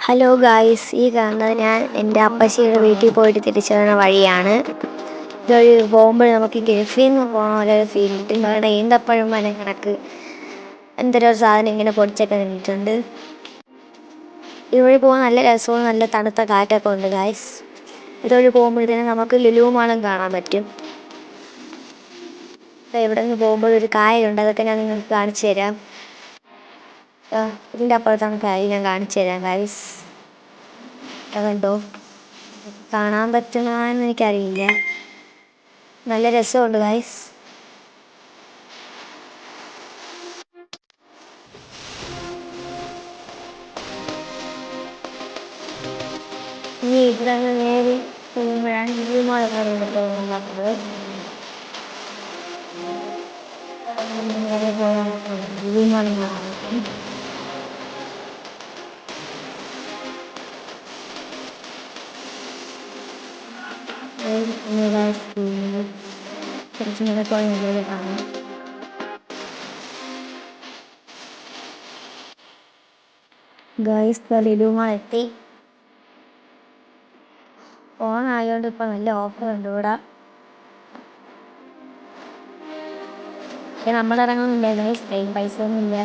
Hello guys, ഈ കാണുന്നത് ഞാൻ എൻ്റെ അപ്പച്ചിയുടെ വീട്ടിൽ പോയിട്ട് തിരിച്ചു വരുന്ന വഴിയാണ്. ഇതൊരു പോകുമ്പോൾ നമുക്ക് ഗൾഫിൽ നിന്ന് പോകണ പോലെ ഒരു ഫീൽ കിട്ടും. കാരണം ഈന്തപ്പഴം വരെ കണക്ക് എന്തൊരു സാധനം ഇങ്ങനെ പൊടിച്ചൊക്കെ നിന്നിട്ടുണ്ട്. ഇതുവഴി പോകാൻ നല്ല രസവും നല്ല തണുത്ത കാറ്റൊക്കെ ഉണ്ട് ഗായ്സ്. ഇതുവഴി പോകുമ്പോഴത്തേനും നമുക്ക് ലുലു മാളും കാണാൻ പറ്റും. ഇവിടെ നിന്ന് പോകുമ്പോൾ ഒരു കായലുണ്ട്, അതൊക്കെ ഞാൻ നിങ്ങൾക്ക് കാണിച്ചു തരാം. ഇതിൻ്റെ അപ്പുറത്താണ് കായൽ, ഞാൻ കാണിച്ചു തരാം ഗായ്സ്. കണ്ടോ, കാണാൻ പറ്റുന്നതെന്ന് എനിക്കറിയില്ല. നല്ല രസമുണ്ട് ഗായ്സ്. ഇനി ഇവിടെ നിന്ന് നേരെ പോകുമ്പോഴാണ് ലുലുമാൾ കാണുന്നത്. ലുലുമാൾ കാണാം. ഗായ്സ്, ലുലുമാൾ എത്തി. ഓൺ ആയതുകൊണ്ട് ഇപ്പം നല്ല ഓഫർ ഉണ്ട് ഇവിടെ. പക്ഷെ നമ്മൾ ഇറങ്ങുന്നില്ല ഗായ്സ്, പൈസ ഒന്നും ഇല്ല.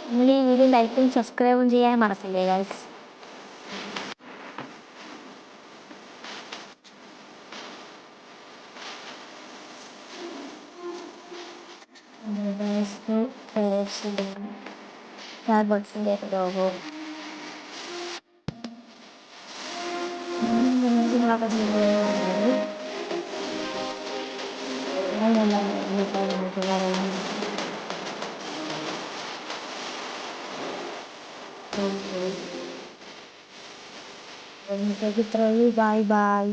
നിങ്ങൾ ഈ വീഡിയോ ലൈക്കും സബ്സ്ക്രൈബും ചെയ്യാൻ മറക്കില്ലേ ഗായ്സ്. സ്റ്റാർബക്സിൻ്റെ ലോഗോ. ഇത്രയുള്ളൂ. Bye by.